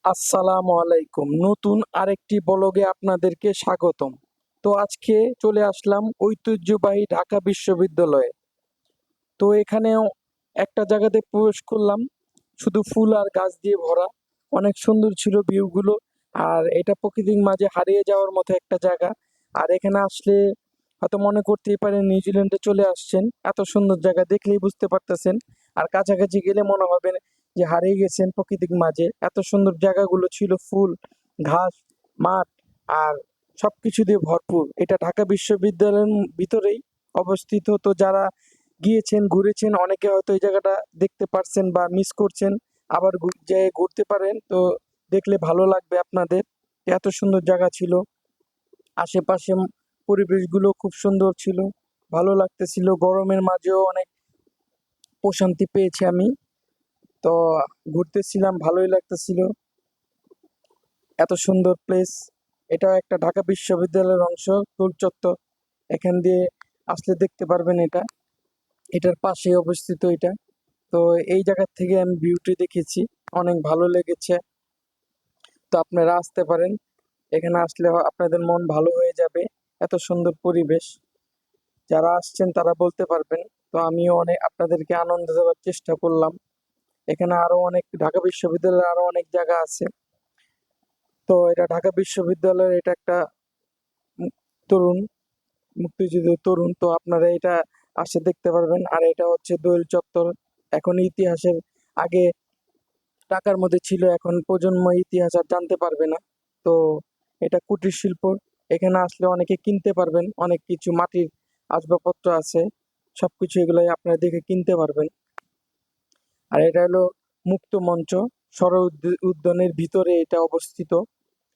আসসালামু আলাইকুম। নতুন আরেকটি ব্লগে আপনাদেরকে স্বাগতম। তো আজকে চলে আসলাম ঐতিহ্যবাহী ঢাকা বিশ্ববিদ্যালয়ে। তো এখানেও একটা জায়গাতে প্রবেশ করলাম, শুধু ফুল আর গাছ দিয়ে ভরা। অনেক সুন্দর ছিল ভিউগুলো। আর এটা প্রকৃতির মাঝে হারিয়ে যাওয়ার মতো একটা জায়গা। আর এখানে আসলে হয়তো মনে করতেই পারেন নিউজিল্যান্ডে চলে আসছেন। এত সুন্দর জায়গা দেখলেই বুঝতে পারতেছেন। আর কাছাকাছি গেলে মনে হবে যে হারিয়ে গেছেন প্রকৃতির মাঝে। এত সুন্দর জায়গাগুলো ছিল, ফুল, ঘাস, মাঠ আর সবকিছু দিয়ে ভরপুর। এটা ঢাকা বিশ্ববিদ্যালয়ের ভিতরেই অবস্থিত। তো যারা গিয়েছেন, ঘুরেছেন, অনেকে হয়তো এই জায়গাটা দেখতে পারছেন বা মিস করছেন। আবার যেয়ে ঘুরতে পারেন, তো দেখলে ভালো লাগবে আপনাদের। এত সুন্দর জায়গা ছিল। আশেপাশে পরিবেশগুলো খুব সুন্দর ছিল, ভালো লাগতেছিল। গরমের মাঝেও অনেক প্রশান্তি পেয়েছি আমি। তো ঘুরতেছিলাম, ভালোই লাগতেছিল। এত সুন্দর প্লেস। এটাও একটা ঢাকা বিশ্ববিদ্যালয়ের অংশ, ফুল চত্বর। এখান দিয়ে আসলে দেখতে পারবেন এটা। এটার পাশেই অবস্থিত এটা। তো এই জায়গা থেকে আমি ভিউটি দেখেছি, অনেক ভালো লেগেছে। তো আপনারা আসতে পারেন, এখানে আসলে আপনাদের মন ভালো হয়ে যাবে। এত সুন্দর পরিবেশ, যারা আসছেন তারা বলতে পারবেন। তো আমিও অনেক আপনাদেরকে আনন্দ দেওয়ার চেষ্টা করলাম। এখানে আরো অনেক, ঢাকা বিশ্ববিদ্যালয়ে আরো অনেক জায়গা আছে। তো এটা ঢাকা বিশ্ববিদ্যালয়ের, এটা একটা তরুণ, মুক্তিযুদ্ধের তরুণ। তো আপনারা এটা আসে দেখতে পারবেন। আর এটা হচ্ছে দোয়েল চত্বর। এখন ইতিহাসের, আগে টাকার মধ্যে ছিল, এখন প্রজন্ম ইতিহাস আর জানতে পারবে না। তো এটা কুটির শিল্প। এখানে আসলে অনেকে কিনতে পারবেন, অনেক কিছু মাটির আসবাবপত্র আছে, সবকিছু এগুলাই আপনারা দেখে কিনতে পারবেন। আর এটা হলো মুক্ত মঞ্চ, উদ্যানের ভিতরে এটা অবস্থিত।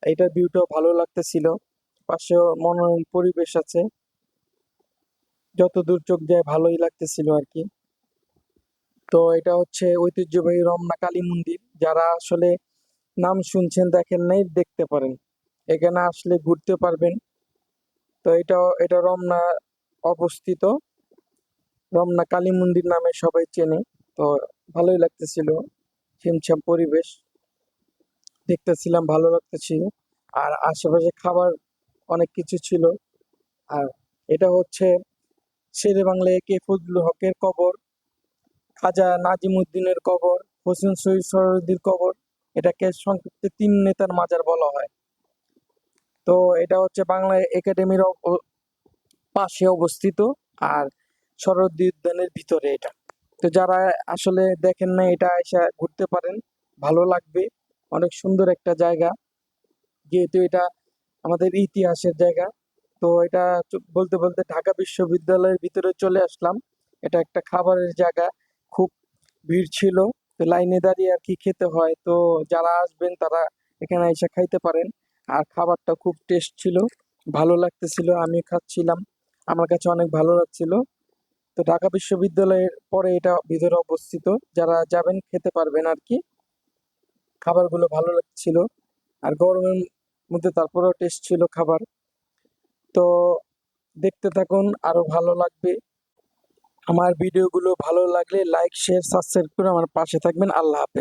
এটার ভিউটাও ভালো লাগতেছিল, পাশেও মনোরম পরিবেশ আছে। যত দূর চোখ যায় ভালোই লাগতেছিল আর কি। তো এটা হচ্ছে ঐতিহ্যবাহী রমনা কালী মন্দির। যারা আসলে নাম শুনছেন, দেখেন নাই, দেখতে পারেন, এখানে আসলে ঘুরতে পারবেন। তো এটা রমনা অবস্থিত, রমনা কালী মন্দির নামে সবাই চেনে। তো ভালোই লাগতেছিল, ছিমছাম পরিবেশ, দেখতেছিলাম, ভালো লাগতেছিল। আর আশেপাশে খাবার অনেক কিছু ছিল। আর এটা হচ্ছে শেরে বাংলা কে ফজলুল হকের কবর, খাজা নাজিমুদ্দিনের কবর, হোসেন শহীদ সোহরাওয়ার্দীর কবর। এটাকে সংক্ষিপ্ত তিন নেতার মাজার বলা হয়। তো এটা হচ্ছে বাংলা একাডেমির পাশে অবস্থিত। আর শরৎ উদ্যানের ভিতরে এটা। তো যারা আসলে দেখেন না, এটা এসে ঘুরতে পারেন, ভালো লাগবে। অনেক সুন্দর একটা জায়গা, যেহেতু এটা আমাদের ইতিহাসের জায়গা। তো এটা বলতে বলতে ঢাকা বিশ্ববিদ্যালয়ের ভিতরে চলে আসলাম। এটা একটা খাবারের জায়গা, খুব ভিড় ছিল। তো লাইনে দাঁড়িয়ে আর কি খেতে হয়। তো যারা আসবেন তারা এখানে এসে খাইতে পারেন। আর খাবারটা খুব টেস্ট ছিল, ভালো লাগতেছিল, আমি খাচ্ছিলাম, আমার কাছে অনেক ভালো লাগছিল। তো ঢাকা বিশ্ববিদ্যালয়ের পরে এটা ভিতরে অবস্থিত, যারা যাবেন খেতে পারবেন আর কি। খাবারগুলো ভালো লাগছিল। আর গরমের মধ্যে তারপরেও টেস্ট ছিল খাবার। তো দেখতে থাকুন, আরো ভালো লাগবে। আমার ভিডিওগুলো ভালো লাগলে লাইক, শেয়ার, সাবস্ক্রাইব করে আমার পাশে থাকবেন। আল্লাহ হাফেজ।